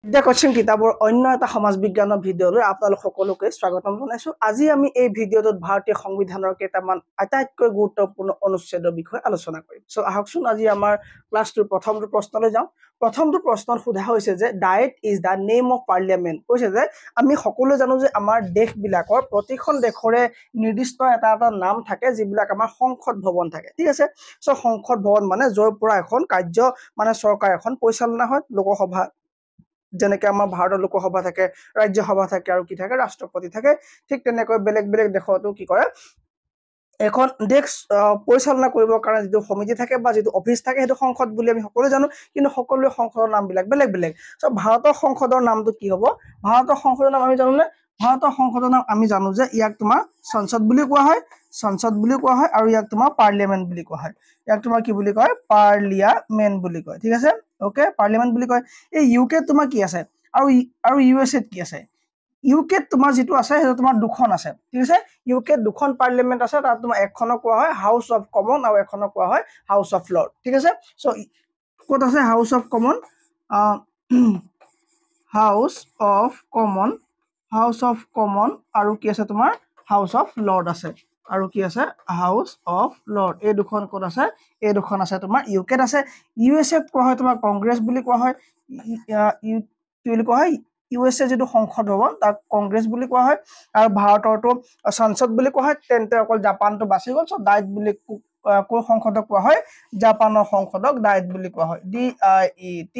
এতিয়া কোচিং কিতাবৰ অন্য এটা সমাজ বিজ্ঞানৰ ভিডিঅলৈ আপোনালোক সকলোকে স্বাগতম জনাইছো। আজি আমি এই ভিডিঅটোত ভাৰতীয় সংবিধানৰ কেইটামান আটাইতকৈ গুৰুত্বপূৰ্ণ অনুচ্ছেদৰ বিষয়ে আলোচনা কৰিম। সো আহকচোন আজি আমাৰ ক্লাছটোৰ প্ৰথমটো প্ৰশ্নলৈ যাওঁ। প্ৰথমটো প্ৰশ্নত সোধা হৈছে যে diet is the name of parliament. কৈছে যে আমি সকলোৱে জানো যে আমাৰ দেশবিলাকৰ প্ৰতিখন দেশৰে নিৰ্দিষ্ট এটা নাম থাকে যিবিলাক আমাৰ সংসদ ভৱন থাকে। ঠিক আছে, সো সংসদ ভৱন মানে য'ৰ পৰা এখন কাৰ্য মানে চৰকাৰ এখন পৰিচালনা হয়। লোকসভা যেনেকৈ আমাৰ ভাৰতৰ লোকসভা থাকে, ৰাজ্যসভা থাকে আৰু কি থাকে ৰাষ্ট্ৰপতি থাকে। ঠিক তেনেকৈ বেলেগ বেলেগ দেশতো কি কৰে এখন দেশ পৰিচালনা কৰিবৰ কাৰণে যিটো সমিতি থাকে বা যিটো অফিচ থাকে সেইটো সংসদ বুলি আমি সকলোৱে জানো, কিন্তু সকলোৱে সংসদৰ নামবিলাক বেলেগ বেলেগ। সো ভাৰতৰ সংসদৰ নামটো কি হ'ব? ভাৰতৰ সংসদৰ নাম আমি জানোনে? ভাৰতৰ সংসদৰ নাম আমি জানো যে ইয়াক তোমাৰ সংসদ বুলি কোৱা হয়, সংসদ বুলি কোৱা হয়, আৰু ইয়াক তোমাৰ পাৰ্লিয়ামেণ্ট বুলি কোৱা হয়। ইয়াক তোমাৰ কি বুলি কয়? পাৰ্লিয়ামেণ্ট বুলি কয়। ঠিক আছে, ওকে, পাৰ্লিয়ামেণ্ট বুলি কয়। এই ইউকেত তোমাৰ কি আছে আৰু ইউ এছ এত কি আছে? ইউকেত তোমাৰ যিটো আছে সেইটো তোমাৰ দুখন আছে। ঠিক আছে, ইউকেত দুখন পাৰ্লিয়ামেণ্ট আছে। তাত তোমাৰ এখনক কোৱা হয় হাউচ অফ কমন আৰু এখনক কোৱা হয় হাউচ অফ লৰ্ড। ঠিক আছে, সো ক'ত আছে house of common? House of common, house of common, আৰু কি আছে তোমাৰ হাউচ অফ লৰ্ড আছে, আৰু কি আছে হাউচ অফ লৰ্ড। এই দুখন ক'ত আছে? এই দুখন আছে তোমাৰ ইউকেত আছে। ইউ এছ এত কোৱা হয় তোমাৰ কংগ্ৰেছ বুলি কোৱা হয়। কি বুলি কোৱা হয়? ইউ এছ এ যিটো সংসদ ভৱন তাক কংগ্ৰেছ বুলি কোৱা হয়, আৰু ভাৰতৰটো সংসদ বুলি কোৱা হয়। তেন্তে অকল জাপানটো বাচি গ'ল। সো ডায়েট বুলি কোন সংসদক কোৱা হয়? জাপানৰ সংসদক ডায়েট বুলি কোৱা হয়। DIET,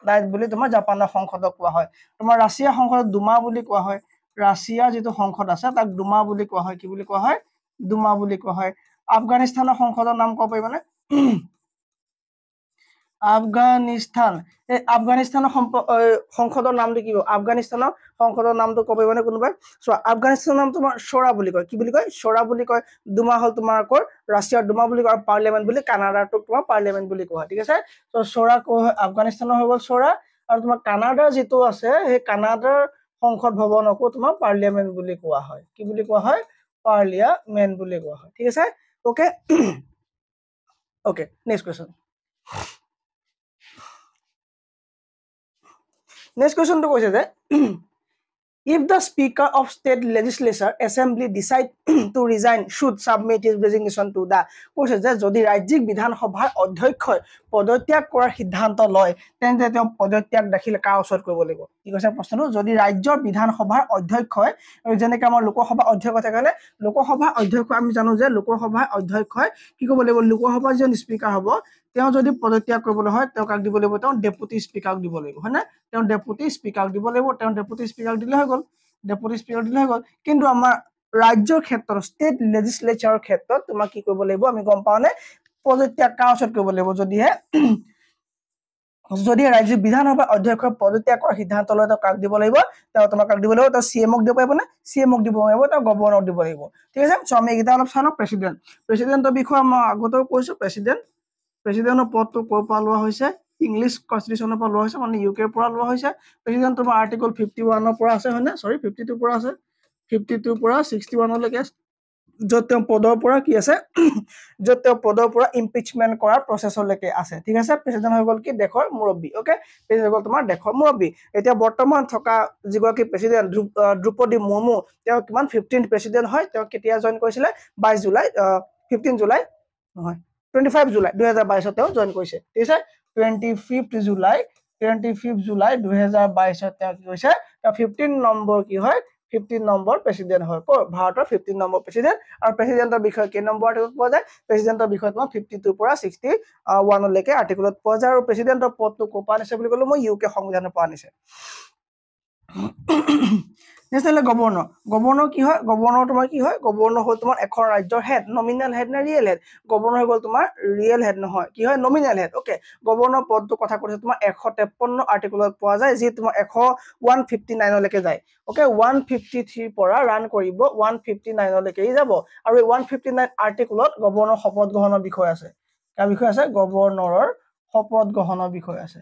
ডায়েট বুলি তোমাৰ জাপানৰ সংসদক কোৱা হয়। তোমাৰ ৰাছিয়াৰ সংসদক দুমা বুলি কোৱা হয়। ৰাছিয়াৰ যিটো সংসদ আছে তাক দুমা বুলি কোৱা হয়। কি বুলি কোৱা হয়? দুমা বুলি কোৱা হয়। আফগানিস্তানৰ সংসদৰ নাম ক'ব পাৰিবানে? আফগানিস্তান, এই আফগানিস্তানৰ সংসদৰ নামটো কি? আফগানিস্তানৰ সংসদৰ নামটো ক'ব পাৰিবানে কোনোবাই? চোৱা, আফগানিস্তানৰ নাম তোমাৰ চৰা বুলি কয়। কি বুলি কয়? চৰা বুলি কয়। দুমা হ'ল তোমাৰ আকৌ ৰাছিয়াৰ দুমা বুলি কয়, আৰু পাৰ্লিয়ামেণ্ট বুলি কানাডাৰটোক তোমাৰ পাৰ্লিয়ামেণ্ট বুলি কোৱা হয়। ঠিক আছে, তো চৰা আফগানিস্তানৰ হৈ গ'ল চৰা, আৰু তোমাৰ কানাডাৰ যিটো আছে সেই কানাডাৰ সংসদ ভৱনকো তোমাৰ পাৰ্লিয়ামেণ্ট বুলি কোৱা হয়। কি বুলি কোৱা হয়? পাৰ্লিয়ামেণ্ট বুলি কোৱা হয়। ঠিক আছে, okay okay, next question. Next কুৱেশ্যনটো কৈছে যে if the speaker of state legislature assembly decide to resign should submit his resignation to the, কৈছে যে যদি ৰাজ্যিক বিধানসভাৰ অধ্যক্ষই পদত্যাগ কৰাৰ সিদ্ধান্ত লয় তেন্তে তেওঁ পদত্যাগ দাখিল কাৰ ওচৰত কৰিব লাগিব? কি কৈছে প্ৰশ্নটো? যদি ৰাজ্যৰ বিধানসভাৰ অধ্যক্ষই, যেনেকৈ আমাৰ লোকসভা অধ্যক্ষ থাকে, লোকসভা অধ্যক্ষ আমি জানো যে লোকসভাৰ অধ্যক্ষই কি কৰিব লাগিব? লোকসভাৰ যিজন স্পীকাৰ হ'ব তেওঁ যদি পদত্যাগ কৰিবলৈ হয় তেওঁ কাক দিব লাগিব? তেওঁ ডেপুটি স্পীকাৰক দিব লাগিব, হয় নে? তেওঁ ডেপুটি স্পীকাৰক দিব লাগিব। তেওঁ ডেপুটি স্পীকাৰক দিলে হৈ গ'ল, ডেপুটি স্পীকাৰক দিলে হৈ গ'ল। কিন্তু আমাৰ ৰাজ্যৰ ক্ষেত্ৰত, ষ্টেট লেজিসলেচাৰৰ ক্ষেত্ৰত তোমাক কি কৰিব লাগিব? আমি গম পাওঁ নে পদত্যাগ কাৰ ওচৰত কৰিব লাগিব? যদি ৰাজ্যিক বিধানসভাৰ অধ্যক্ষই পদত্যাগ কৰাৰ সিদ্ধান্ত লয় তেওঁ কাক দিব লাগিব? তেওঁ তোমাক কাক দিব লাগিব? তেওঁ CM-ক দিব পাৰিব নে? CM-ক দিব পাৰিব, তেওঁ গভৰ্ণৰক দিব লাগিব। ঠিক আছে, সো আমি এইকেইটা অলপ চাওঁ। প্ৰেচিডেণ্টৰ বিষয়ে মই আগতেও কৈছো। প্ৰেচিডেণ্টৰ পদটো ক'ৰ পৰা লোৱা হৈছে? ইংলিছ কনষ্টিটিউশ্যনৰ পৰা লোৱা হৈছে, মানে ইউকেৰ পৰা লোৱা হৈছে। প্ৰেচিডেণ্ট তোমাৰ আৰ্টিকল 51-ৰ পৰা আছে, হয় নে? 52 পৰা আছে, 52 পৰা 61লৈকে, য'ত তেওঁ পদৰ পৰা কি আছে য'ত তেওঁ পদৰ পৰা ইম্পিচমেণ্ট কৰাৰ প্ৰচেছলৈকে আছে। ঠিক আছে, প্ৰেচিডেণ্ট হৈ গ'ল কি? দেশৰ মুৰব্বী। ওকে, প্ৰেচিডেণ্ট হৈ গ'ল তোমাৰ দেশৰ মুৰব্বী। এতিয়া বৰ্তমান থকা যিগৰাকী প্ৰেচিডেণ্ট দ্ৰৌপদী মুৰ্মু, তেওঁ কিমান 15th প্ৰেচিডেণ্ট হয়। তেওঁ কেতিয়া জইন কৰিছিলে? 22 জুলাই 15 জুলাই নহয় 25 জুলাই 2022 তেওঁ জইন কৰিছে। ঠিক আছে, 25 জুলাই 2022 তেওঁ কি হৈছে? তেওঁ 15 নম্বৰ কি হয়? 15 নম্বৰ প্ৰেচিডেণ্ট হয়। ভাৰতৰ 15 নম্বৰ প্ৰেচিডেণ্ট। আৰু প্ৰেচিডেণ্টৰ বিষয়ে কেই নম্বৰ আৰ্টিকলত পোৱা যায়? প্ৰেচিডেণ্টৰ বিষয়ে তোমাৰ 52 পৰা 61লৈকে আৰ্টিকলত পোৱা যায়। আৰু প্ৰেচিডেণ্টৰ পদটো ক'ৰ পৰা আনিছে বুলি ক'লো মই? ইউকে সংবিধানৰ পৰা আনিছে। নেক্সট আহিলে গভৰ্ণৰ। গভৰ্ণৰ কি হয়? গভৰ্ণৰ তোমাৰ কি হয়? গভৰ্ণৰ হ'ল তোমাৰ এখন ৰাজ্যৰ হেড। নমিনেল হেড নে ৰিয়েল হেড? গভৰ্ণৰ হৈ গ'ল তোমাৰ ৰিয়েল হেড নহয়, কি হয়? Nominal head. ওকে, গভৰ্ণৰ পদটো কথা কৈছে তোমাৰ 153 আৰ্টিকলত পোৱা যায়, যি তোমাৰ 159লৈকে যায়। ওকে, 153 পৰা ৰান কৰিব 159লৈকে যাব। আৰু এই 159 আৰ্টিকলত গভৰ্ণৰ শপত গ্ৰহণৰ বিষয় আছে। কাৰ বিষয় আছে? গভৰ্ণৰৰ শপত গ্ৰহণৰ বিষয় আছে।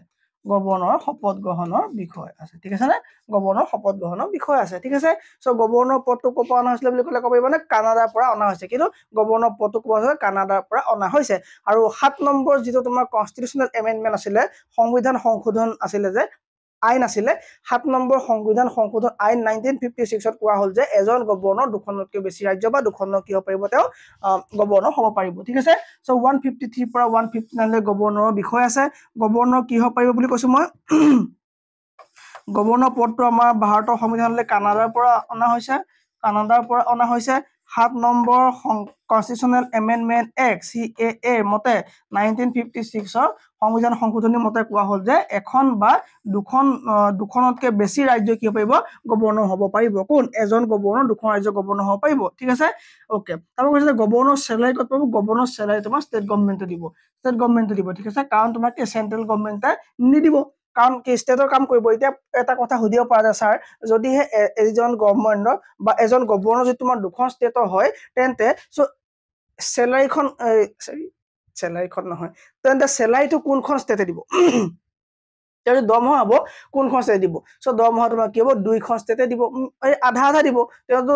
গভৰ্ণৰৰ শপত গ্ৰহণৰ বিষয় আছে। ঠিক আছে নে? গভৰ্ণৰ শপত গ্ৰহণৰ বিষয় আছে। ঠিক আছে, সো গভৰ্ণৰ পদটো ক'ৰ পৰা অনা হৈছিলে বুলি ক'লে ক'ব পাৰিব নে? কানাডাৰ পৰা অনা হৈছে। কিন্তু গভৰ্ণৰ পদটো ক'ৰ পৰা? কানাডাৰ পৰা অনা হৈছে। আৰু 7 নম্বৰ যিটো তোমাৰ কনষ্টিটিউচনেল এমেণ্ডমেণ্ট আছিলে, সংবিধান সংশোধন আছিলে যে, আইন আছিলে 7 নম্বৰ সংবিধান সংশোধন আইন 1956 কোৱা হ'ল যে এজন গভৰ্ণৰ দুখনতকৈ বেছি ৰাজ্য বা দুখনৰ কি হ'ব পাৰিব তেওঁ গভৰ্ণৰ হ'ব পাৰিব ঠিক আছে সো 153 পৰা 159 লৈ গভৰ্ণৰৰ বিষয় আছে গভৰ্ণৰ কি হ'ব পাৰিব বুলি কৈছো মই গভৰ্ণৰ পদটো আমাৰ ভাৰতৰ সংবিধানলৈ কানাডাৰ পৰা অনা হৈছে 7 number constitutional amendment act CAA মতে 1956 সংবিধান সংশোধনী মতে কোৱা হ'ল যে এখন বা দুখনতকৈ বেছি ৰাজ্য কি হ'ব পাৰিব গভৰ্ণৰ হ'ব পাৰিব কোন এজন গভৰ্ণৰ দুখন ৰাজ্য গভৰ্ণৰ হ'ব পাৰিব ঠিক আছে ওকে তাৰপৰা কৈছে গভৰ্ণৰ চেলাৰী ক'ত পাব গভৰ্ণৰ চেলাৰী তোমাৰ ষ্টেট গভৰ্ণমেণ্টে দিব ঠিক আছে কাৰণ তোমাক চেন্ট্ৰেল গভৰ্ণমেণ্টে নিদিব কাৰণ কি ষ্টেটৰ কাম কৰিব এতিয়া এটা কথা সুধিব পৰা যায় স্যাৰ যদিহে এজন গভৰ্ণৰ বা এজন গভৰ্ণৰ যদি তোমাৰ দুখন ষ্টেটৰ হয় তেন্তে সো চেলাৰীখন নহয় তেন্তে চেলাৰীটো কোনখন ষ্টেটে দিব যদি দৰমহা হ'ব কোনখন ষ্টেটে দিব সো দৰমহা তোমাৰ কি হ'ব দুইখন ষ্টেটে দিব আধা দিব তেওঁতো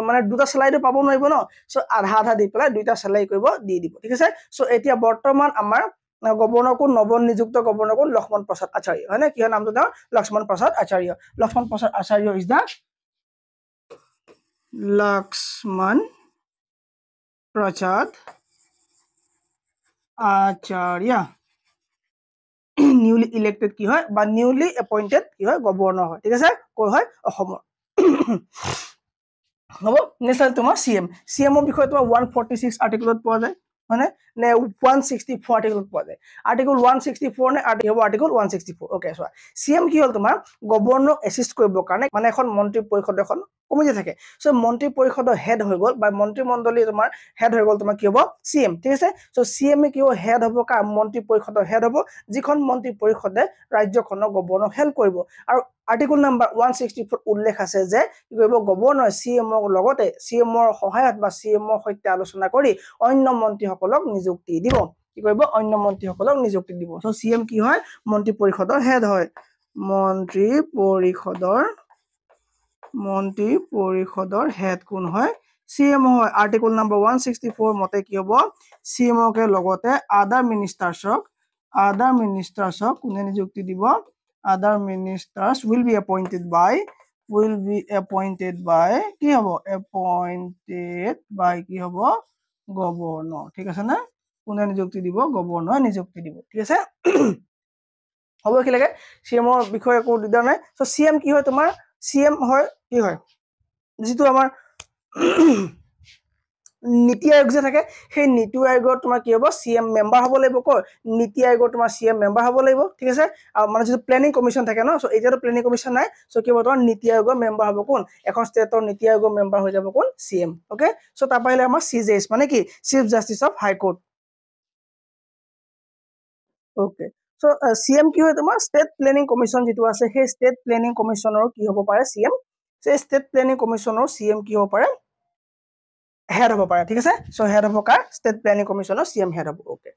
মানে দুটা চেলাৰীটো পাব নোৱাৰিব ন সো আধা দি পেলাই দুইটা চেলাৰী কৰিব দি দিব ঠিক আছে সো এতিয়া বৰ্তমান আমাৰ গভৰ্ণৰ কোন নৱনিযুক্ত গভৰ্ণৰ কোন লক্ষ্মণ প্ৰসাদ আচাৰ্য হয় না কি হয় নামটো তেওঁৰ Lakshman Prasad Acharya is the Lakshman Prasad Acharya newly elected কি হয় বা নিউলি এপইন্টেড কি হয় গভৰ্ণৰ হয় ঠিক আছে কৰ হয় অসমৰ হ'ব নেক্সট তোমাৰ CMৰ বিষয়ে তোমাৰ 146 আৰ্টিকলত পোৱা যায় মানে নে 164 আৰ্টিকলত পোৱা যায় আৰ্টিকল 164 নে আৰ্টিকল 164 ওকে সো CM কি হ'ল তোমাৰ গভৰ্ণৰ এসিষ্ট কৰিবৰ কাৰণে মানে এখন মন্ত্ৰী পৰিষদ এখন কমিটি থাকে সো মন্ত্ৰী পৰিষদৰ হেড হৈ গ'ল বা মন্ত্ৰীমণ্ডলী তোমাৰ হেড হৈ গ'ল তোমাৰ কি হ'ব CM ঠিক আছে সো CM কি হ'ব হেড হ'ব কা মন্ত্ৰী পৰিষদৰ হেড হ'ব যিখন মন্ত্ৰী পৰিষদে ৰাজ্যখনৰ গভৰ্ণৰ হেল্প কৰিব আৰু আৰ্টিকল নাম্বাৰ 164 উল্লেখ আছে যে কি কৰিব গভৰ্ণৰ CMৰ লগতে CMৰ সহায়ত বা CMৰ সৈতে আলোচনা কৰি অন্য মন্ত্ৰীসকলক নিযুক্তি দিব কি কৰিব অন্য মন্ত্ৰীসকলক নিযুক্তি দিব সো CM কি হয় মন্ত্ৰী পৰিষদৰ হেড হয় মন্ত্ৰী পৰিষদৰ হেড কোন হয় CM হয় আৰ্টিকল নাম্বাৰ 164 মতে কি হ'ব CMকে লগতে আদাৰ মিনিষ্টাৰ্ছক কোনে নিযুক্তি দিব other ministers will be appointed by কি হ'ব কি হ'ব গভৰ্ণৰ ঠিক আছে না কোনে নিযুক্তি দিব গভৰ্ণৰ নিযুক্তি দিব ঠিক আছে হ'ব কি লাগে CMৰ বিষয়ে একো দিদা নাই সো CM কি হয় তোমাৰ CM হয় কি হয় যিটো আমাৰ নীতি আয়োগ যে থাকে সেই নীতি আয়োগৰ তোমাৰ কি হ'ব CM মেম্বাৰ হ'ব লাগিব ক নীতি আয়োগৰ তোমাৰ CM মেম্বাৰ হ'ব লাগিব ঠিক আছে আৰু মানে যিটো প্লেনিং কমিশ্যন থাকে ন সো এতিয়াতো প্লেনিং কমিশ্যন নাই সো কি হ'ব তোমাৰ নীতি আয়োগৰ মেম্বাৰ হ'ব কোন এখন ষ্টেটৰ নীতি আয়োগৰ মেম্বাৰ হৈ যাব কোন CM ওকে সো তাৰ পৰা আমাৰ CJS মানে কি chief justice of high court okay so CM কি হয় তোমাৰ ষ্টেট প্লেনিং কমিশ্যন যিটো আছে সেই ষ্টেট প্লেনিং কমিশ্যনৰ কি হ'ব পাৰে CM সেই ষ্টেট প্লেনিং কমিশ্যনৰ CM কি হ'ব পাৰে হেড হ'ব পাৰে ঠিক আছে সো হেড হ'ব কাৰ ষ্টেট প্লেনিং কমিশ্যনৰ CM হেড হ'ব ওকে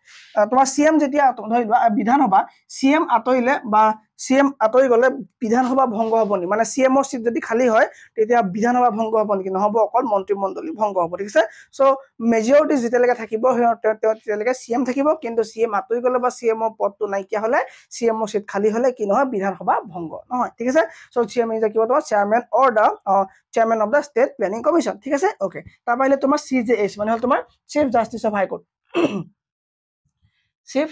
তোমাৰ CM যেতিয়া ধৰি লোৱা বিধানসভা CM আঁতৰিলে বা CM আঁতৰি গ'লে বিধানসভা ভংগ হ'ব নি মানে CMৰ চিট যদি খালী হয় তেতিয়া বিধানসভা ভংগ হ'ব নেকি নহ'ব অকল মন্ত্ৰীমণ্ডলী ভংগ হ'ব ঠিক আছে সো মেজৰিটি যেতিয়ালৈকে থাকিব তেতিয়ালৈকে CM থাকিব কিন্তু CM আঁতৰি গ'লে বা CMৰ পদটো নাইকিয়া হ'লে CMৰ চিট খালী হ'লে কি নহয় বিধানসভা ভংগ নহয় ঠিক আছে সো CM ইজ কি হ'ব তোমাৰ chairman of the state planning commission ঠিক আছে ওকে তাৰ বাহিৰে তোমাৰ CJS মানে হ'ল তোমাৰ chief justice of high court chief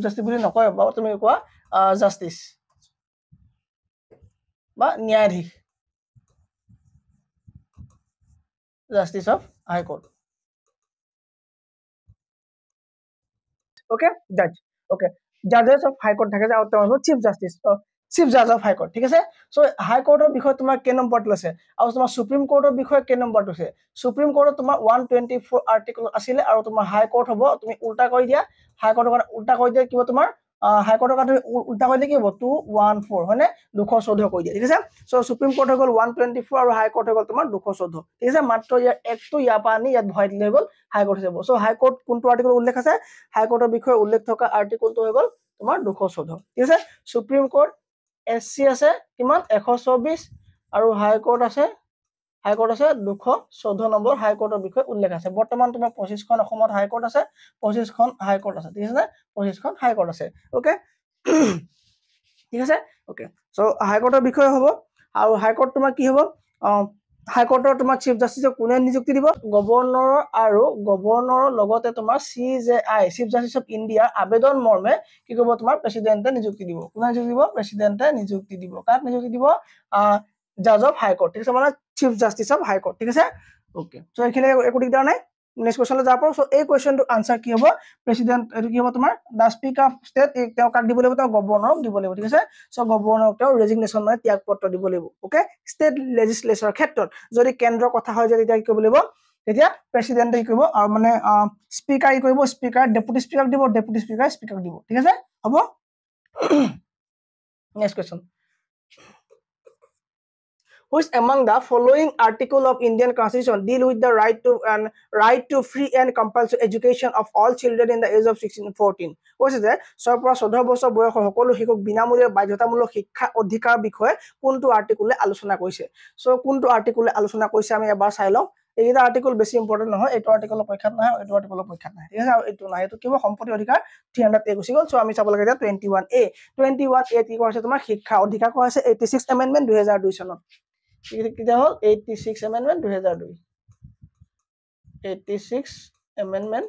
জাষ্টিস বুলি নকয় বাৰু তুমি কোৱা জাষ্টিস বা ন্যায়াধীশ জাষ্টিস অফ হাই কোৰ্ট ওকে জাজ ওকে জাজেছ অফ হাই কোৰ্ট থাকে যে তেওঁ চিফ জাজ অফ হাই কোৰ্ট ঠিক আছে সো হাই কোৰ্টৰ বিষয়ে তোমাৰ কেই নম্বৰত লৈছে আৰু তোমাৰ সুপ্ৰিম কোৰ্টৰ বিষয়ে কেই নম্বৰত লৈছে সুপ্ৰিম কোৰ্টত তোমাৰ 124 আৰ্টিকল আছিলে আৰু তোমাৰ হাই কোৰ্ট হ'ব তুমি উল্টা কৰি দিয়া হাই কোৰ্টৰ কাৰণে উল্টা কৰি দিয়া কিবা তোমাৰ হাই কোৰ্টৰ কাৰণে উল্টা কৰি দিয়া কি হ'ব 214 হয়নে 214 কৰি দিয়া ঠিক আছে সো সুপ্ৰিম কোৰ্ট হৈ গ'ল 124 আৰু হাই কোৰ্ট হৈ গ'ল তোমাৰ 214 ঠিক আছে মাত্ৰ ইয়াৰ একটো ইয়াৰ পৰা আনি ইয়াত ভৰাই দিলে হৈ গ'ল হাই কোৰ্ট হৈ যাব সো হাই কোৰ্ট কোনটো আৰ্টিকল উল্লেখ আছে হাই কোৰ্টৰ বিষয়ে উল্লেখ থকা আৰ্টিকলটো হৈ গ'ল তোমাৰ 214 ঠিক আছে সুপ্ৰিম কোৰ্ট SC আছে কিমান 124 আৰু হাই কোৰ্ট আছে 214 নম্বৰ হাই কোৰ্টৰ বিষয়ে উল্লেখ আছে বৰ্তমান তোমাৰ 25খন অসমত হাই কোৰ্ট আছে 25খন হাই কোৰ্ট আছে ঠিক আছে 25খন হাই কোৰ্ট আছে ওকে ঠিক আছে ওকে সো হাইকোৰ্টৰ বিষয়ে হ'ব আৰু হাইকোৰ্ট তোমাৰ কি হ'ব হাইকোৰ্টৰ তোমাৰ চিফ জাষ্টিছক কোনে নিযুক্তি দিব গভৰ্ণৰ আৰু গভৰ্ণৰৰ লগতে তোমাৰ CJI চিফ জাষ্টিছ অফ ইণ্ডিয়াৰ আবেদন মৰ্মে কি কৰিব তোমাৰ প্ৰেসিডেন্টে নিযুক্তি দিব কোনে নিযুক্তি দিব প্ৰেসিডেন্টে নিযুক্তি দিব কাক নিযুক্তি দিব জাজ অফ হাইকোৰ্ট ঠিক আছে মানে চিফ জাষ্টিছ অফ হাইকোৰ্ট ঠিক আছে ওকে সো এখানে একো দিগদাৰ নাই নেক্সট কোৱেশ্চনলৈ যাব পাৰো সো এই কোৱেশ্চনটো আনসাৰ কি হ'ব প্ৰেসিডেন্ট এটো কি হ'ব তোমাৰ দা স্পিকাৰ অফ ষ্টেট তেওঁ কাক দিব লাগিব তেওঁ গভৰ্ণৰক দিব লাগিব ঠিক আছে সো গভৰ্ণৰক তেওঁ ৰেজিগনেশ্যন মানে ত্যাগপত্ৰ দিব লাগিব ওকে ষ্টেট লেজিসলেচৰ ক্ষেত্ৰত যদি কেন্দ্ৰৰ কথা হয় যদি কি কৰিব লাগিব তেতিয়া প্ৰেসিডেন্টে কি কৰিব আৰু মানে স্পিকাৰ কি কৰিব স্পিকাৰ ডেপুটি স্পিকাৰ দিব ডেপুটি স্পিকাৰ স্পিকাৰ দিব ঠিক আছে হ'ব next question Which among the following article of Indian Constitution deal with the right to free and compulsory education of all children in the age of 16-14? কৈছে যে 6 পৰা 14 বছৰ বয়সৰ সকলো শিশুক বিনামূলীয়া বাধ্যতামূলক শিক্ষা অধিকাৰ বিষয়ে কোনটো আৰ্টিকলে আলোচনা কৰিছে সো কোনটো আৰ্টিকলে আলোচনা কৰিছে আমি এবাৰ চাই লওঁ এইটা আৰ্টিকল বেছি ইম্পৰ্টেন্ট নহয় এইটো আৰ্টিকলৰ পৰীক্ষাত নাই এইটো আৰ্টিকলৰ পৰীক্ষাত নাই ঠিক আছে আৰু এইটো নাই এইটো কিবা সম্পত্তি অধিকাৰ 300 গুচি গ'ল সো আমি চাব লাগে 21A কি কৈছে তোমাৰ শিক্ষা অধিকাৰ কৈছে 86 এমেন্ডমেন্ট 2002 চনত কিটা হল 86 এমেন্ডমেন্ট 2002 86 এমেন্ডমেন্ট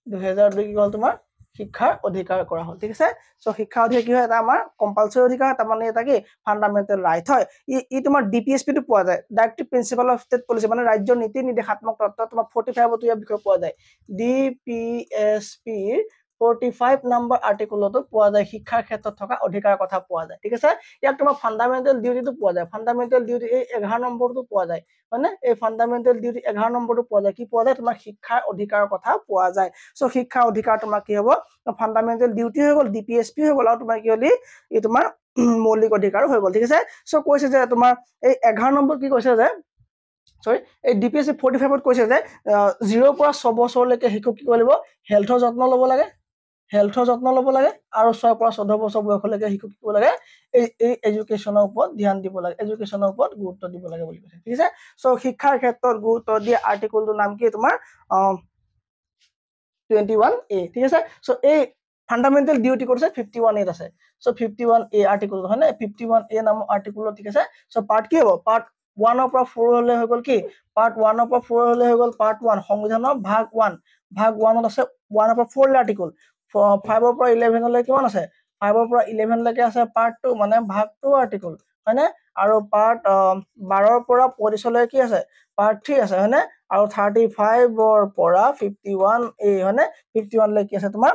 2002 কি হল তোমাৰ শিক্ষাৰ অধিকাৰ কৰা হল ঠিক আছে সো শিক্ষা অধিকাৰ কি হয় এটা আমাৰ কম্পালসৰি অধিকাৰ তাৰ মানে এটা কি ফান্ডামেন্টাল ৰাইট হয় ই তোমাৰ ডিপিএসপি টো পোৱা যায় directive principal of state policy মানে ৰাজ্য নীতি নিৰ্দেশাত্মক তত্ত্ব তোমাৰ 45 টো ইয়াৰ বিষয়ে পোৱা যায় ডিপিএসপি 45 নম্বৰ আৰ্টিকলটো পোৱা যায় শিক্ষাৰ ক্ষেত্ৰত থকা অধিকাৰৰ কথা পোৱা যায় ঠিক আছে ইয়াত তোমাৰ ফান্ডামেন্টাল ডিউটিটো পোৱা যায় ফান্ডামেন্টাল ডিউটি এই 11 নম্বৰটো পোৱা যায় মানে এই ফান্ডামেন্টাল ডিউটি 11 নম্বৰটো পোৱা যায় কি পোৱা যায় তোমাৰ শিক্ষাৰ অধিকাৰৰ কথা পোৱা যায় সো শিক্ষা অধিকাৰ তোমাৰ কি হ'ব ফান্ডামেন্টাল ডিউটি হৈ গ'ল ডিপিএসপি হৈ গ'ল আৰু তোমাৰ কি হলি এই তোমাৰ মৌলিক অধিকাৰ হৈ গ'ল ঠিক আছে সো কৈছে যে তোমাৰ এই 11 নম্বৰ কি কৈছে যে সৰি এই ডিপিএসপি 45 ত কৈছে যে 0 পৰা 6 বছৰলৈকে শিশুক কি কৰিব হেলথৰ যত্ন ল'ব লাগে হেলথৰ যত্ন ল'ব লাগে আৰু 6 পৰা 14 বছৰ বয়সলৈকে শিশুক কি কৰিব লাগে এই এডুকেশ্যনৰ ওপৰত ধ্যান দিব লাগে এডুকেশ্যনৰ ওপৰত গুৰুত্ব দিব লাগে বুলি কৈছে ঠিক আছে সো শিক্ষাৰ ক্ষেত্ৰত গুৰুত্ব দিয়া আৰ্টিকলটোৰ নাম কি তোমাৰ 21A ঠিক আছে সো এই ফান্ডামেন্টাল ডিউটি কৰিছে 51A আছে সো 51A আৰ্টিকল হয় না 51A নামৰ আৰ্টিকল ঠিক আছে সো পাৰ্ট কি হ'ব পাৰ্ট 1 ৰ পৰা 4 হলে হৈ গল কি পাৰ্ট 1 ৰ পৰা 4 হলে হৈ গল পাৰ্ট 1 সংবিধানৰ ভাগ 1 ত আছে 1 ৰ পৰা 4 লে আৰ্টিকল 5 ৰ পৰা 11 লৈকে কিমান আছে 5 ৰ পৰা 11 লৈকে আছে পাৰ্ট 2 মানে ভাগ 2 আৰ্টিকল হয়নে আৰু পাৰ্ট 12 ৰ পৰা 25 লৈকে কি আছে পাৰ্ট 3 আছে হয়নে আৰু 35 ৰ পৰা 51A হয়নে 51 লৈকে আছে তোমাৰ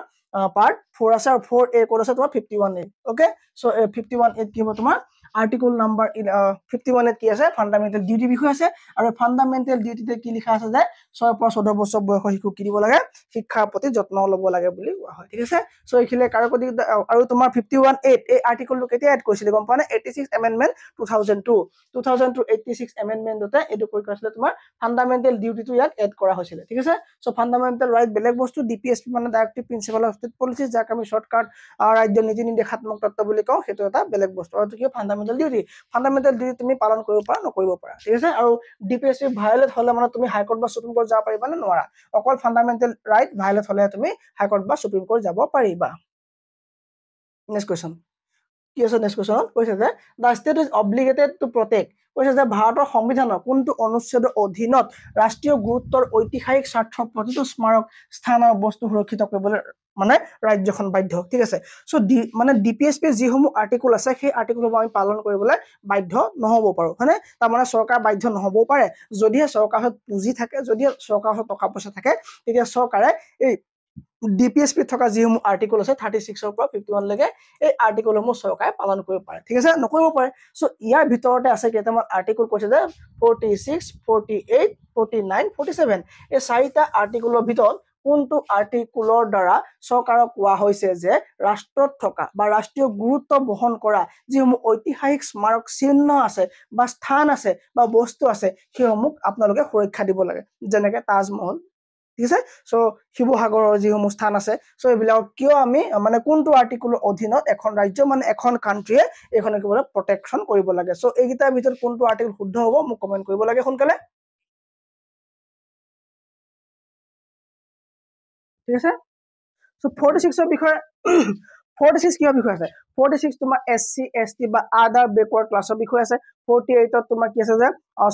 পাৰ্ট 4 আছে আৰু 4A কোড আছে তোমাৰ 51A ওকে সো 51A কি হ'ব তোমাৰ আৰ্টিকল নাম্বাৰ 51 কি আছে ফান্ডামেন্টাল ডিউটি বিষয় আছে আৰু ফান্ডামেন্টাল ডিউটিতে কি লিখা আছে যে 6 পৰা 14 বছৰ বয়সৰ শিশুক কি দিব লাগে শিক্ষাৰ প্ৰতি যত্ন ল'ব লাগে বুলি কোৱা হয় ঠিক আছে সো এইখিলে কাৰকদি আৰু তোমাৰ 51A এই আৰ্টিকলটো কেতিয়া এড কৰিছিল গম পোৱা নে 86 এমেন্ডমেন্ট 2002 86 এমেন্ডমেন্টতে এটো কৈ কৈছিল তোমাৰ ফান্ডামেন্টাল ডিউটিটো ইয়াক এড কৰা হৈছিল ঠিক আছে সো ফান্ডামেন্টাল ৰাইট বেলেগ বস্তু ডিপিএসপি মানে directive principal of state policy যাক আমি শৰ্টকাট ৰাজ্য নীতি নিৰ্দেশাত্মক তত্ত্ব বুলি কওঁ সেইটো এটা বেলেগ বস্তু আৰু কি ফান্ডামেন্টাল ডিউটি তুমি পালন কৰিব পাৰা নকৰিব পাৰা ঠিক আছে আৰু ডিপিএসপি ভায়োলেট হলে মানে তুমি হাইকোৰ্ট বা সুপ্ৰিম কোৰ্ট যাব পাৰিবা নে নোৱাৰা অকল ফান্ডামেন্টাল ৰাইট ভায়োলেট হলে তুমি হাইকোৰ্ট বা সুপ্ৰিম কোৰ্ট যাব পাৰিবা নেক্সট কোৱেশ্চন কি আছে নেক্সট কোৱেশ্চন কৈছে যে দা ষ্টেট ইজ অব্লিগেটেড টু প্ৰটেক্ট কৈছে যে ভাৰতৰ সংবিধানৰ কোনটো অনুচ্ছেদৰ অধীনত ৰাষ্ট্ৰীয় গুৰুত্বৰ ঐতিহাসিক স্বাৰ্থ প্ৰতিটো স্মাৰক স্থান আৰু বস্তু সুৰক্ষিত কৰিবলৈ মানে ৰাজ্যখন বাধ্য ঠিক আছে সো মানে ডিপিএসপি যিসমূহ আৰ্টিকল আছে সেই আৰ্টিকলসমূহ আমি পালন কৰিবলৈ বাধ্য নহব পাৰো হয়নে তাৰ মানে চৰকাৰ বাধ্য নহবও পাৰে যদিহে চৰকাৰৰ পুঁজি থাকে যদিহে চৰকাৰৰ টকা পইচা থাকে তেতিয়া চৰকাৰে এই ডিপিএসপি থকা যিসমূহ আৰ্টিকল আছে 36 ৰ পৰা 51 লৈকে এই আৰ্টিকলসমূহ চৰকাৰে পালন কৰিব পাৰে ঠিক আছে নকৰিব পাৰে সো ইয়াৰ ভিতৰতে আছে কেইটামান আৰ্টিকল কৈছে যে 46 48 49 47 এই চাৰিটা আৰ্টিকলৰ ভিতৰত কোনটো আৰ্টিকলৰ দ্বাৰা চৰকাৰক কোৱা হৈছে যে ৰাষ্ট্ৰত থকা বা ৰাষ্ট্ৰীয় গুৰুত্ব বহন কৰা যিসমূহ ঐতিহাসিক স্মাৰক চিহ্ন আছে বা স্থান আছে বা বস্তু আছে সেইসমূহ আপোনালোকে সুৰক্ষা দিব লাগে যেনেকৈ তাজমহল ঠিক আছে সো শিৱসাগৰৰ যিসমূহ স্থান আছে সো এইবিলাক কিয় আমি মানে কোনটো আৰ্টিকলৰ অধীনত এখন ৰাজ্য মানে এখন কান্ট্ৰিয়ে এইখন কি বলে প্ৰটেকশন কৰিব লাগে সো এইগিটাৰ ভিতৰত কোনটো আৰ্টিকল শুদ্ধ হ'ব মোক কমেন্ট কৰিব লাগে সোনকালে ঠিক আছে সো 46 ৰ বিষয়ে 46 কিহৰ বিষয় আছে 46 তোমাৰ SC ST বা আদাৰ বেকৱাৰ্ড ক্লাছৰ বিষয় আছে 48 তোমাৰ কি আছে যে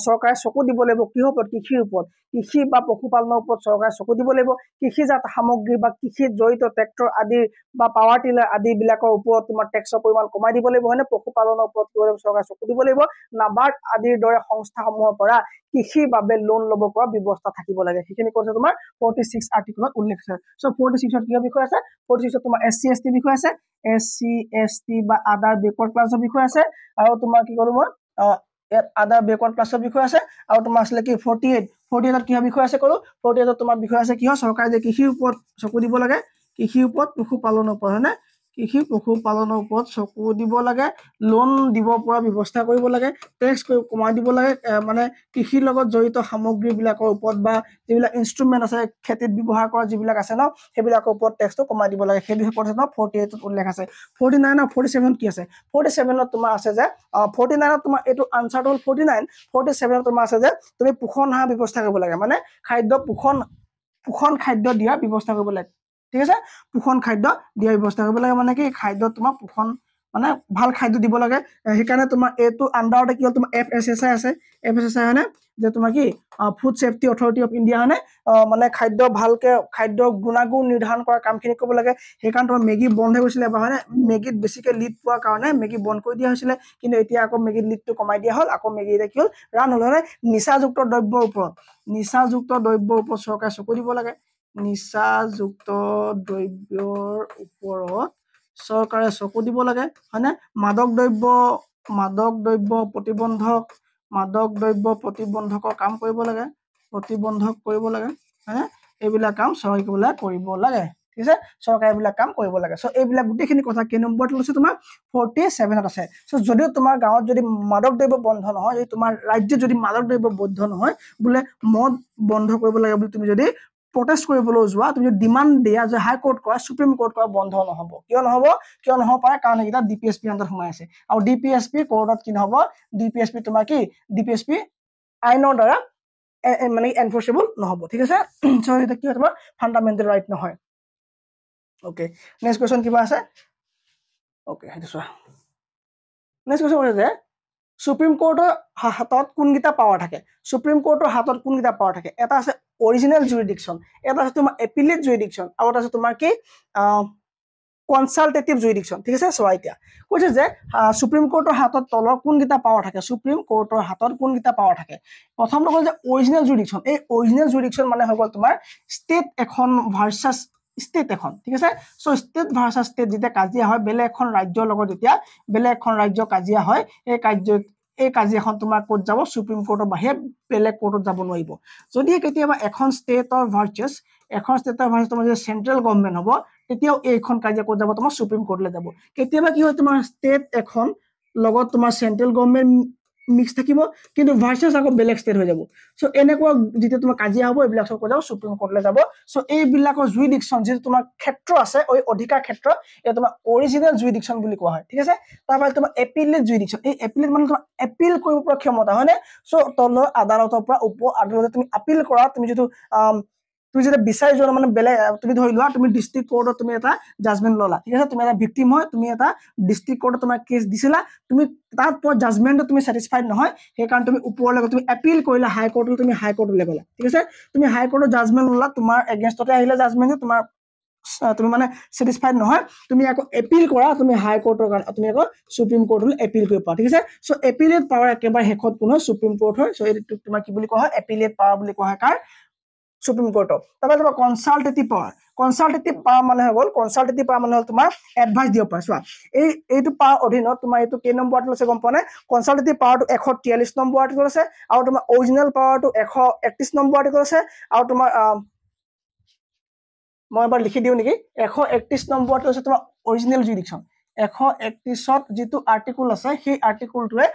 চৰকাৰে চকু দিব লাগিব কিহৰ ওপৰত কৃষিৰ ওপৰত কৃষি বা পশুপালনৰ ওপৰত চৰকাৰে চকু দিব লাগিব কৃষিজাত সামগ্ৰী বা কৃষিত জড়িত ট্ৰেক্টৰ আদি বা পাৱাৰ টিলাৰ আদি বিলাকৰ ওপৰত তোমাৰ টেক্সৰ পৰিমাণ কমাই দিব লাগিব হয়নে পশুপালনৰ ওপৰত চৰকাৰে চকু দিব লাগিব নাবাৰ্ড আদিৰ দৰে সংস্থাসমূহৰ পৰা কৃষিৰ বাবে লোন ল'ব পৰা ব্যৱস্থা থাকিব লাগে সেইখিনি কৈছে তোমাৰ 46 আৰ্টিকলত উল্লেখ আছে সো 46ত কি বিষয় আছে 46ত তোমাৰ SC ST বিষয় আছে SC ST বা আদাৰ বেকৱাৰ্ড ক্লাছৰ বিষয় আছে আৰু তোমাৰ কি কৰো মই ইয়াত আদাৰ বেকৱাৰ্ড ক্লাছৰ বিষয় আছে আৰু তোমাৰ আসলে কি 48ত কি বিষয় আছে কৰো 48ত তোমাৰ বিষয় আছে কি চৰকাৰে যে কৃষিৰ ওপৰত চকু দিব লাগে কৃষিৰ ওপৰত পশুপালনৰ ওপৰত হয়নে কৃষি পশুপালনৰ ওপৰত চকু দিব লাগে লোন দিব পৰা ব্যৱস্থা কৰিব লাগে টেক্স কমাই দিব লাগে মানে কৃষিৰ লগত জড়িত সামগ্ৰীবিলাকৰ ওপৰত বা যিবিলাক ইনষ্ট্ৰুমেণ্ট আছে খেতিত ব্যৱহাৰ কৰা যিবিলাক আছে ন সেইবিলাকৰ ওপৰত টেক্সটো কমাই দিব লাগে সেই বিষয়ে কৈছে ন 48ত উল্লেখ আছে 49 আৰু 47 কি আছে 47ত তোমাৰ আছে যে 49ত তোমাৰ এইটো আনসাৰটো হ'ল 49 47ত তোমাৰ আছে যে তুমি পোষণ আহাৰ ব্যৱস্থা কৰিব লাগে মানে খাদ্য পোষণ খাদ্য দিয়াৰ ব্যৱস্থা কৰিব লাগে ঠিক আছে পোষণ খাদ্য দিয়াৰ ব্যৱস্থা কৰিব লাগে মানে কি খাদ্য তোমাক পোষণ মানে ভাল খাদ্য দিব লাগে সেইকাৰণে তোমাৰ এইটো আন্ডাৰতে কি হ'ল তোমাৰ FSSAI আছে FSSAI হয়নে যে তোমাৰ কি food safety authority of India হয়নে মানে খাদ্য ভালকে খাদ্য গুণাগুণ নিৰ্ধাৰণ কৰা কামখিনি কৰিব লাগে সেইকাৰণে তোমাৰ মেগী বন্ধ হৈ গৈছিলে বা হয়নে মেগীত বেছিকে লিড পোৱাৰ কাৰণে মেগী বন্ধ কৰি দিয়া হৈছিলে কিন্তু এতিয়া আকৌ মেগীত লিডটো কমাই দিয়া হ'ল আকৌ মেগী এতিয়া কি হ'ল ৰান হ'ল হয়নে নিচাযুক্ত দ্ৰব্যৰ ওপৰত চৰকাৰে চকু দিব লাগে নিচাযুক্ত দ্ৰব্যৰ ওপৰত চৰকাৰে চকু দিব লাগে হয়নে মাদক দ্ৰব্য প্ৰতিবন্ধকৰ কাম কৰিব লাগে প্ৰতিবন্ধক কৰিব লাগে হয়নে এইবিলাক কাম চৰকাৰে কৰিব লাগে ঠিক আছে চৰকাৰে এইবিলাক কাম কৰিব লাগে সো এইবিলাক গোটেইখিনি কথা কেই নম্বৰত লৈছে তোমাৰ 47ত আছে সো যদিও তোমাৰ গাঁৱত যদি মাদক দ্ৰব্য বন্ধ নহয় যদি তোমাৰ ৰাজ্যত যদি মাদক দ্ৰব্য বন্ধ নহয় বোলে মদ বন্ধ কৰিব লাগে বুলি তুমি যদি প্ৰটেষ্ট কৰিবলৈ যোৱা তুমি ডিমান্ড দিয়া যে হাই কোৰ্ট কৰা সুপ্ৰিম কোৰ্ট কৰা বন্ধ নহব কিয় নহব পাৰে কাৰণ এটা DPSP আন্ডাৰত সোমাই আছে আৰু DPSP কোৰ্টত কি নহব DPSP তোমাৰ কি DPSP আইনৰ দ্বাৰা মানে এনফোৰ্সেবল নহব ঠিক আছে সো এটা কি তোমাৰ ফান্ডামেন্টাল ৰাইট নহয় ওকে নেক্সট কোৱেশ্চন কিবা আছে ওকে হেতু চোৱা নেক্সট কোৱেশ্চন আছে যে সুপ্ৰিম কোৰ্টৰ হাতত কোনকিটা পাৱাৰ থাকে সুপ্ৰিম কোৰ্টৰ হাতত কোনকিটা পাৱাৰ থাকে এটা আছে অৰিজিনেল জুৰিডিকশন এটা আছে তোমাৰ এপিলেট জুৰিডিকশন আৰু এটা আছে তোমাৰ কি কনসালটেটিভ জুৰিডিকশন ঠিক আছে সো এতিয়া কৈছে যে সুপ্ৰিম কোৰ্টৰ হাতত তলৰ কোনকিটা পাৱাৰ থাকে সুপ্ৰিম কোৰ্টৰ হাতত কোনকিটা পাৱাৰ থাকে প্ৰথম হ'ল যে অৰিজিনেল জুৰিডিকশন এই অৰিজিনেল জুৰিডিকশন মানে হৈ গ'ল তোমাৰ ষ্টেট এখন ভাৰ্সাস ষ্টেট এখন ঠিক আছে সো ষ্টেট ভাৰ্সাস ষ্টেট যেতিয়া কাজিয়া হয় বেলেগ এখন ৰাজ্যৰ লগত যেতিয়া বেলেগ এখন ৰাজ্য কাজিয়া হয় এই কাজিয়াখন তোমাৰ কোৰ্ট যাব সুপ্ৰিম কোৰ্টৰ বাহিৰে বেলেগ কোৰ্টত যাব নোৱাৰিব যদি কেতিয়াবা এখন ষ্টেটৰ ভাৰ্সাস তোমাৰ যে চেন্ট্ৰেল গভৰ্ণমেন্ট হ'ব তেতিয়াও এইখন কাজিয়া কোৰ্ট যাব তোমাৰ সুপ্ৰিম কোৰ্টলৈ যাব কেতিয়াবা কি হয় তোমাৰ ষ্টেট এখন লগত তোমাৰ চেন্ট্ৰেল গভৰ্ণমেন্ট মিক্স থাকিব কিন্তু ভাৰ্সাস আকৌ বেলেগ ষ্টেট হৈ যাব সো এনেকুৱা যেতিয়া তোমাৰ কাজিয়া হ'ব এইবিলাক সব যাব সুপ্ৰিম কোৰ্টলৈ যাব সো এইবিলাকৰ জুৰিডিকশন যেটো তোমাৰ ক্ষেত্ৰ আছে ওই অধিকাৰ ক্ষেত্ৰ এটা তোমাৰ অৰিজিনেল জুৰিডিকশন বুলি কোৱা হয় ঠিক আছে তাৰপৰা তোমাৰ এপিলেট জুৰিডিকশন এই এপিলেট মানে তোমাৰ এপিল কৰিব পৰা ক্ষমতা হয়নে সো তলৰ আদালতৰ পৰা উপ আদালতত তুমি আপিল কৰা তুমি যেটো তুমি যেটা বিচাৰি যোৱা মানে বেলেগ তুমি ধৰি লোৱা তুমি ডিস্ট্ৰিক্ট কোৰ্টত তুমি এটা জাজমেন্ট ললা ঠিক আছে তুমি এটা ভিকটিম হয় তুমি এটা ডিস্ট্ৰিক্ট কোৰ্টত তোমাৰ কেছ দিছিলা তুমি তাৰ পৰ জাজমেন্টত তুমি স্যাটিসফাইড নহয় সেই কাৰণ তুমি ওপৰলৈ তুমি এপিল কৰিলা হাই কোৰ্টত তুমি হাই কোৰ্টলৈ গলা ঠিক আছে তুমি হাই কোৰ্টত জাজমেন্ট ললা তোমাৰ এগেইনষ্টতে আহিলে জাজমেন্ট তোমাৰ তুমি মানে স্যাটিসফাইড নহয় তুমি আকৌ এপিল কৰা তুমি হাই কোৰ্টৰ কাৰণে তুমি আকৌ সুপ্ৰিম কোৰ্টলৈ এপিল কৰিব পাৰা ঠিক আছে সো এপিলেট পাৱাৰ একেবাৰে হেকত কোন সুপ্ৰিম কোৰ্ট হয় সো এইটো তোমাৰ কি বুলি কোৱা হয় এপিলেট পাৱাৰ বুলি কোৱা হয় কাৰ সুপ্ৰিম কোৰ্টক তাৰপৰা তোমাৰ কনসালটেটিভ পাৱাৰ মানে হৈ গ'ল কনসালটেটিভ পাৱাৰ মানে হ'ল তোমাৰ এডভাইস দিব পাৰা চোৱা এইটো পাৱাৰ অধীনত তোমাৰ এইটো কেই নম্বৰত লৈছে গম পোৱা নাই কনসালটেটিভ পাৱাৰটো 143 নম্বৰ আৰ্টিকল আছে আৰু তোমাৰ অৰিজিনেল পাৱাৰটো 131 নম্বৰ আৰ্টিকল আছে আৰু তোমাৰ মই এবাৰ লিখি দিও নেকি 131 নম্বৰত আছে তোমাৰ অৰিজিনেল জুৰিডিকশন 131ত যেটো আৰ্টিকল আছে সেই আৰ্টিকলটোৱে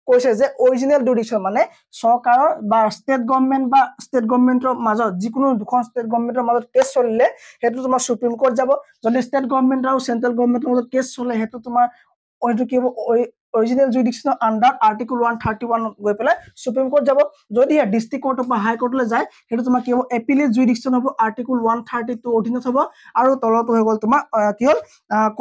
কৈছে যে অৰিজিনেল জুৰিডিকশন মানে চৰকাৰৰ বা ষ্টেট গভৰ্ণমেন্টৰ মাজত যিকোনো দুখন ষ্টেট গভৰ্ণমেন্টৰ মাজত কেছ চলিলে হেতু তোমাৰ সুপ্ৰিম কোৰ্ট যাব যদি ষ্টেট গভৰ্ণমেন্ট আৰু চেন্ট্ৰেল গভৰ্ণমেন্টৰ মাজত কেছ চলে হেতু তোমাৰ ওইটো কি হ'ব অৰিজিনেল জুৰিডিকশ্যন আন্ডাৰ আৰ্টিকল 131 গৈ পেলাই সুপ্ৰিম কোৰ্ট যাব যদি ডিস্ট্ৰিক্ট কোৰ্ট বা হাই কোৰ্টলৈ যায় হেতু তোমাৰ কি হ'ব এপিলেট জুৰিডিকশ্যন হ'ব আৰ্টিকল 132 অধীনত হ'ব আৰু তলতো হৈ গ'ল তোমাৰ কি হ'ল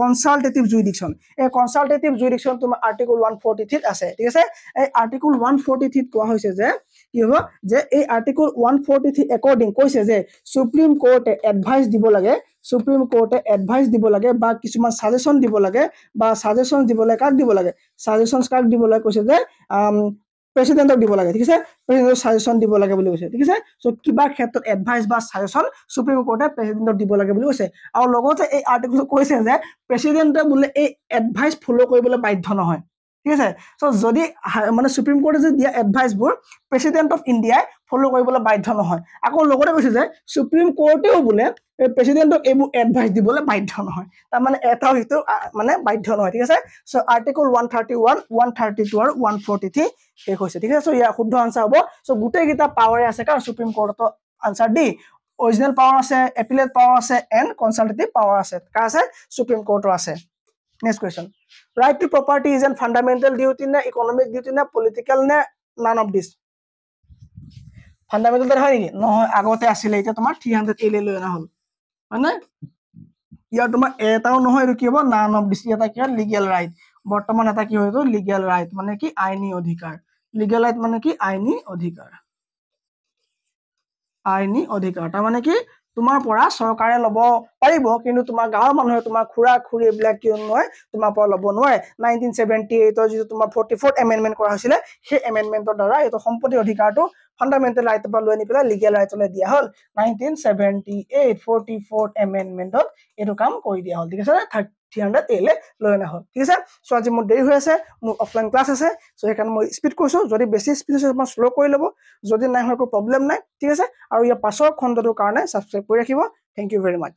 কনসালটেটিভ জুৰিডিকশ্যন এই কনসালটেটিভ জুৰিডিকশ্যন তোমাৰ আৰ্টিকল 143 আছে ঠিক আছে এই আৰ্টিকল 143 কোৱা হৈছে যে কি হ'ব যে এই আৰ্টিকল 143 একৰ্ডিং কৈছে যে সুপ্ৰিম কোৰ্টে এডভাইস দিব লাগে সুপ্ৰিম কোৰ্টে এডভাইস দিব লাগে বা কিছুমান সাজেশন দিব লাগে বা সাজেশন দিবলৈ কাক দিব লাগে সাজেশনস কাক দিব লাগে কৈছে যে প্ৰেসিডেন্টক দিব লাগে ঠিক আছে প্ৰেসিডেন্টক সাজেশন দিব লাগে বুলি কৈছে ঠিক আছে সো কিবা ক্ষেত্ৰত এডভাইস বা সাজেশন সুপ্ৰিম কোৰ্টে প্ৰেসিডেন্টক দিব লাগে বুলি কৈছে আৰু লগতে এই আৰ্টিকল কৈছে যে প্ৰেসিডেন্টে বোলে এই এডভাইস ফলো কৰিবলৈ বাধ্য নহয় ঠিক আছে সো যদি মানে সুপ্ৰিম কোৰ্টে যে দিয়া এডভাইসবোৰ প্ৰেসিডেন্ট অফ ইন্ডিয়াই ফলো কৰিবলৈ বাধ্য নহয় আকৌ লগতে কৈছে যে সুপ্ৰিম কোৰ্টেও বোলে প্ৰেসিডেন্টক এইবোৰ এডভাইস দিবলৈ বাধ্য নহয় তাৰ মানে এটাও হিটো মানে বাধ্য নহয় ঠিক আছে সো আৰ্টিকল 131 132 আৰু 143 শেষ হৈছে ঠিক আছে সো ইয়া শুদ্ধ আনসাৰ হ'ব সো গুটেই গিটা পাৱাৰে আছে কাৰণ সুপ্ৰিম কোৰ্টত আনসাৰ ডি অৰিজিনেল পাৱাৰ আছে এপিলেট পাৱাৰ আছে এন্ড কনসালটেটিভ পাৱাৰ আছে কা আছে সুপ্ৰিম কোৰ্টৰ আছে next question right to property is a fundamental duty na economic duty na political na none of this fundamental der হয় নেকি নহয় আগতে আছিল এটা তোমাৰ 300 এ লৈ না হল মানে ইয়াৰ তোমাৰ এটাও নহয় আৰু কি হ'ব none of this এটা কি লিগ্যাল ৰাইট বৰ্তমান এটা কি হয়তো লিগ্যাল ৰাইট মানে কি আইনী অধিকাৰ লিগ্যাল ৰাইট মানে কি আইনী অধিকাৰ তাৰ মানে কি তোমাৰ পৰা চৰকাৰে লব পাৰিব কিন্তু তোমাৰ গাঁৱৰ মানুহে তোমাৰ খুৰা খুৰী এইবিলাক কি নহয় তোমাৰ পৰা লব নোৱাৰে 1978 ৰ যিটো তোমাৰ 44th এমেন্ডমেন্ট কৰা হৈছিল সেই এমেন্ডমেন্টৰ দ্বাৰা এটো সম্পত্তি অধিকাৰটো ফান্ডামেন্টাল ৰাইট পৰা লৈ নি পেলাই লিগ্যাল ৰাইটলৈ দিয়া হল 1978 44th এমেন্ডমেন্টত এটো কাম কৰি দিয়া হল ঠিক আছে 300 এলে লৈ না হল ঠিক আছে সো আজি মোৰ দেৰি হৈ আছে মোৰ অফলাইন ক্লাস আছে সো এখানে মই স্পিড কৈছো যদি বেছি স্পিড আছে মই স্লো কৰি লব যদি নাই হয় কোনো প্ৰবলেম নাই ঠিক আছে আৰু ইয়া পাছৰ খণ্ডটোৰ কাৰণে সাবস্ক্ৰাইব কৰি ৰাখিব থ্যাংক ইউ ভেৰি মাচ